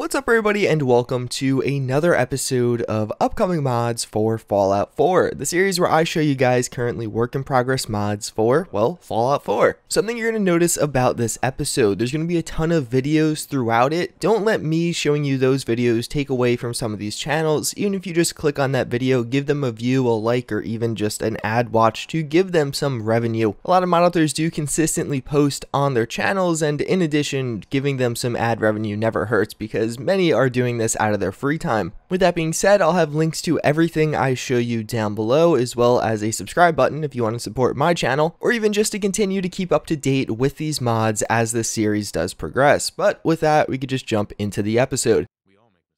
What's up everybody and welcome to another episode of upcoming mods for Fallout 4, the series where I show you guys currently work in progress mods for, well, Fallout 4. Something you're going to notice about this episode, there's going to be a ton of videos throughout it. Don't let me showing you those videos take away from some of these channels. Even if you just click on that video, give them a view, a like, or even just an ad watch to give them some revenue. A lot of mod authors do consistently post on their channels, and in addition, giving them some ad revenue never hurts because many are doing this out of their free time. With that being said, I'll have links to everything I show you down below, as well as a subscribe button if you want to support my channel, or even just to continue to keep up to date with these mods as this series does progress. But with that, we could just jump into the episode.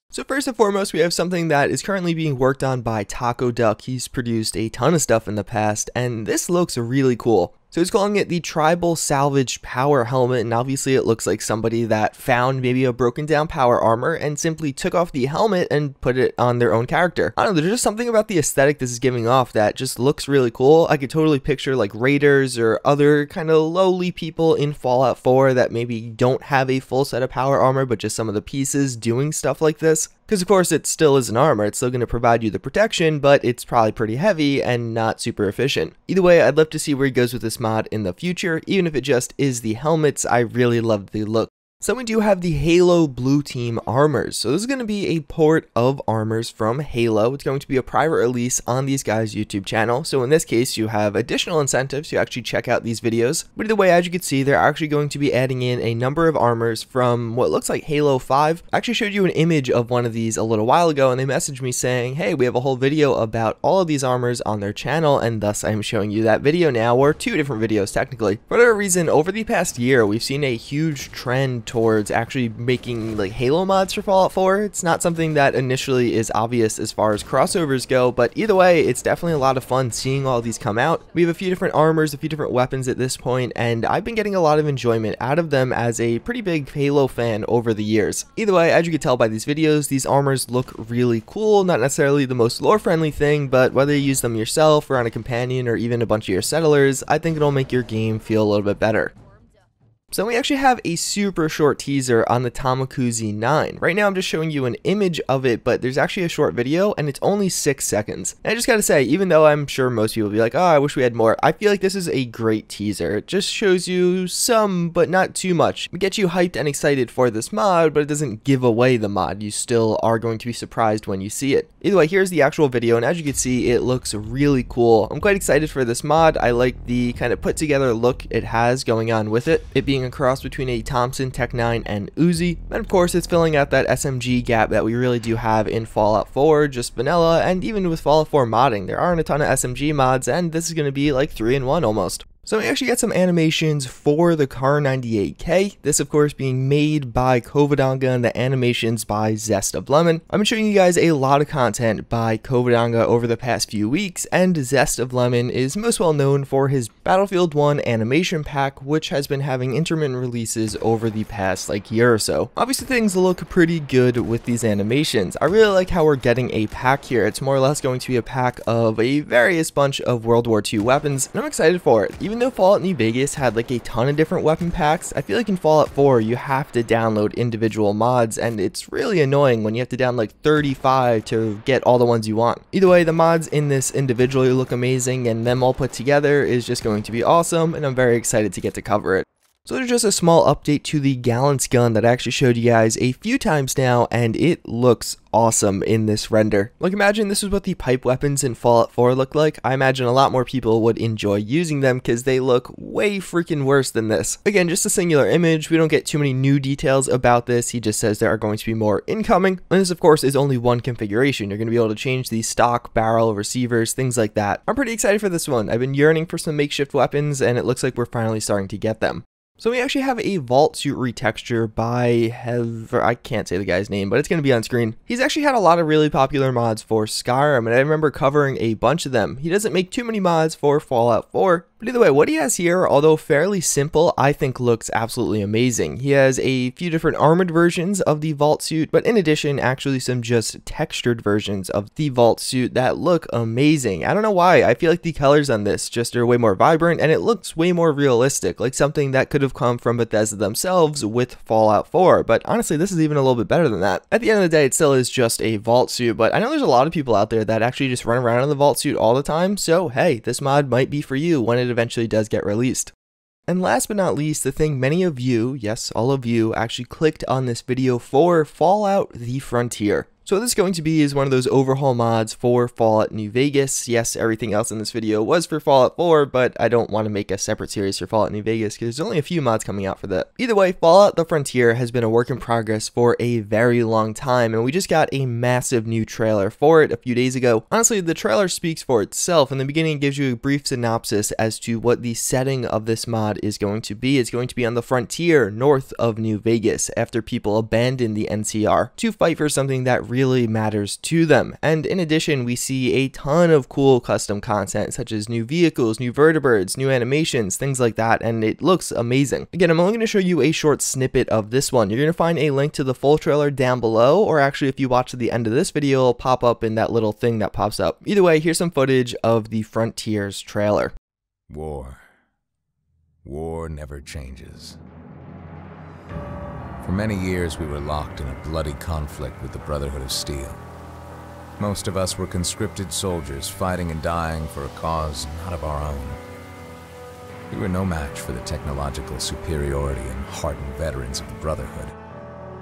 So first and foremost, we have something that is currently being worked on by Taco Duck. He's produced a ton of stuff in the past, and this looks really cool. So he's calling it the Tribal Salvage Power Helmet, and obviously it looks like somebody that found maybe a broken down power armor and simply took off the helmet and put it on their own character. I don't know, there's just something about the aesthetic this is giving off that just looks really cool. I could totally picture like raiders or other kind of lowly people in Fallout 4 that maybe don't have a full set of power armor, but just some of the pieces doing stuff like this. Because of course it still is an armor, it's still going to provide you the protection, but it's probably pretty heavy and not super efficient. Either way, I'd love to see where he goes with this mod in the future, even if it just is the helmets. I really love the look. So we do have the Halo Blue Team armors. So this is going to be a port of armors from Halo. It's going to be a private release on these guys' YouTube channel. So in this case, you have additional incentives to actually check out these videos. But either way, as you can see, they're actually going to be adding in a number of armors from what looks like Halo 5. I actually showed you an image of one of these a little while ago, and they messaged me saying, hey, we have a whole video about all of these armors on their channel, and thus I'm showing you that video now, or two different videos technically. For whatever reason, over the past year, we've seen a huge trend towards actually making like Halo mods for Fallout 4. It's not something that initially is obvious as far as crossovers go, but either way, it's definitely a lot of fun seeing all these come out. We have a few different armors, a few different weapons at this point, and I've been getting a lot of enjoyment out of them as a pretty big Halo fan over the years. Either way, as you can tell by these videos, these armors look really cool. Not necessarily the most lore-friendly thing, but whether you use them yourself or on a companion or even a bunch of your settlers, I think it'll make your game feel a little bit better. So we actually have a super short teaser on the Tama Koozie 9. Right now I'm just showing you an image of it, but there's actually a short video and it's only 6 seconds. And I just gotta say, even though I'm sure most people will be like, oh, I wish we had more, I feel like this is a great teaser. It just shows you some, but not too much. It gets you hyped and excited for this mod, but it doesn't give away the mod. You still are going to be surprised when you see it. Either way, here's the actual video, and as you can see, it looks really cool. I'm quite excited for this mod. I like the kind of put together look it has going on with it. It being a cross between a Thompson, Tech 9, and Uzi. And of course, it's filling out that SMG gap that we really do have in Fallout 4, just vanilla, and even with Fallout 4 modding. There aren't a ton of SMG mods, and this is going to be like 3-in-1 almost. So we actually got some animations for the Car 98K. This, of course, being made by Covidanga and the animations by Zest of Lemon. I've been showing you guys a lot of content by Covidanga over the past few weeks, and Zest of Lemon is most well known for his Battlefield 1 animation pack, which has been having intermittent releases over the past year or so. Obviously, things look pretty good with these animations. I really like how we're getting a pack here. It's more or less going to be a pack of a various bunch of World War II weapons, and I'm excited for it. Even though Fallout New Vegas had like a ton of different weapon packs, I feel like in Fallout 4 you have to download individual mods, and it's really annoying when you have to download like 35 to get all the ones you want. Either way, the mods in this individually look amazing, and them all put together is just going to be awesome, and I'm very excited to get to cover it. So there's just a small update to the Gallants gun that I actually showed you guys a few times now, and it looks awesome in this render. Like, imagine this is what the pipe weapons in Fallout 4 look like. I imagine a lot more people would enjoy using them because they look way freaking worse than this. Again, just a singular image. We don't get too many new details about this. He just says there are going to be more incoming. And this, of course, is only one configuration. You're going to be able to change the stock, barrel, receivers, things like that. I'm pretty excited for this one. I've been yearning for some makeshift weapons, and it looks like we're finally starting to get them. So we actually have a vault suit retexture by I can't say the guy's name, but it's going to be on screen. He's actually had a lot of really popular mods for Skyrim, and I remember covering a bunch of them. He doesn't make too many mods for Fallout 4, But either way, what he has here, although fairly simple, I think looks absolutely amazing. He has a few different armored versions of the vault suit, but in addition, actually some just textured versions of the vault suit that look amazing. I don't know why, I feel like the colors on this just are way more vibrant and it looks way more realistic, like something that could have come from Bethesda themselves with Fallout 4, but honestly, this is even a little bit better than that. At the end of the day, it still is just a vault suit, but I know there's a lot of people out there that actually just run around in the vault suit all the time, so hey, this mod might be for you when it eventually does get released. And last but not least, the thing many of you, yes, all of you, actually clicked on this video for: Fallout The Frontier. So what this is going to be is one of those overhaul mods for Fallout New Vegas. Yes, everything else in this video was for Fallout 4, but I don't want to make a separate series for Fallout New Vegas because there's only a few mods coming out for that. Either way, Fallout The Frontier has been a work in progress for a very long time, and we just got a massive new trailer for it a few days ago. Honestly, the trailer speaks for itself. In the beginning, it gives you a brief synopsis as to what the setting of this mod is going to be. It's going to be on the frontier north of New Vegas after people abandon the NCR to fight for something that really matters to them. And in addition, we see a ton of cool custom content such as new vehicles, new vertebrates, new animations, things like that, and it looks amazing. Again, I'm only going to show you a short snippet of this one. You're going to find a link to the full trailer down below, or actually if you watch to the end of this video, it'll pop up in that little thing that pops up. Either way, here's some footage of the Frontiers trailer. War. War never changes. For many years, we were locked in a bloody conflict with the Brotherhood of Steel. Most of us were conscripted soldiers fighting and dying for a cause not of our own. We were no match for the technological superiority and hardened veterans of the Brotherhood.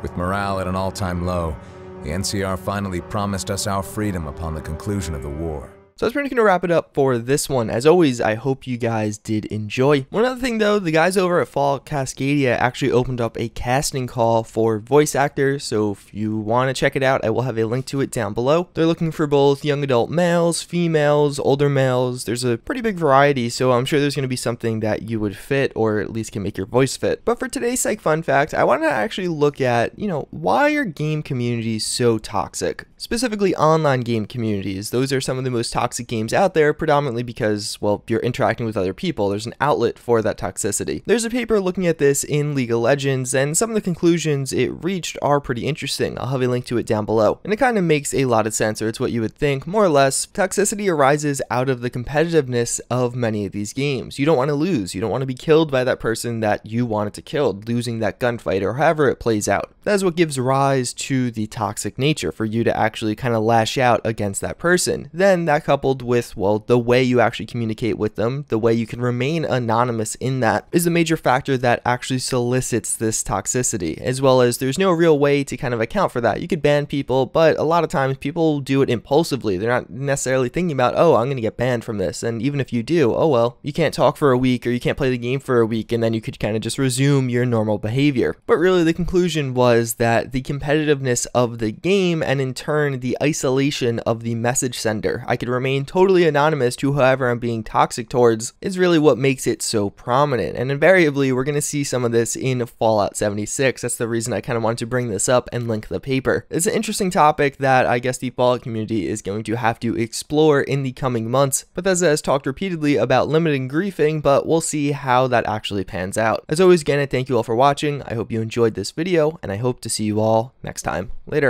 With morale at an all-time low, the NCR finally promised us our freedom upon the conclusion of the war. So that's pretty much going to wrap it up for this one. As always, I hope you guys did enjoy. One other thing though, the guys over at Fallout Cascadia actually opened up a casting call for voice actors, so if you want to check it out, I will have a link to it down below. They're looking for both young adult males, females, older males. There's a pretty big variety, so I'm sure there's going to be something that you would fit, or at least can make your voice fit. But for today's Psych Fun Fact, I wanted to actually look at, why are game communities so toxic? Specifically online game communities. Those are some of the most toxic games out there, predominantly because, well, you're interacting with other people. There's an outlet for that toxicity. There's a paper looking at this in League of Legends, and some of the conclusions it reached are pretty interesting. I'll have a link to it down below. And it kind of makes a lot of sense, or it's what you would think, more or less. Toxicity arises out of the competitiveness of many of these games. You don't want to lose. You don't want to be killed by that person that you wanted to kill, losing that gunfight, or however it plays out. That is what gives rise to the toxic nature, for you to actually kind of lash out against that person. Then that coupled with, well, the way you actually communicate with them, the way you can remain anonymous in that, is a major factor that actually solicits this toxicity, as well as there's no real way to kind of account for that. You could ban people, but a lot of times people do it impulsively. They're not necessarily thinking about, oh, I'm going to get banned from this. And even if you do, oh well, you can't talk for a week, or you can't play the game for a week, and then you could kind of just resume your normal behavior. But really the conclusion was that the competitiveness of the game, and in turn the isolation of the message sender, I could remain totally anonymous to whoever I'm being toxic towards, is really what makes it so prominent. And invariably we're going to see some of this in Fallout 76. That's the reason I kind of wanted to bring this up and link the paper. It's an interesting topic that I guess the Fallout community is going to have to explore in the coming months. Bethesda has talked repeatedly about limiting griefing, but we'll see how that actually pans out. As always, again, I thank you all for watching. I hope you enjoyed this video, and I hope to see you all next time. Later.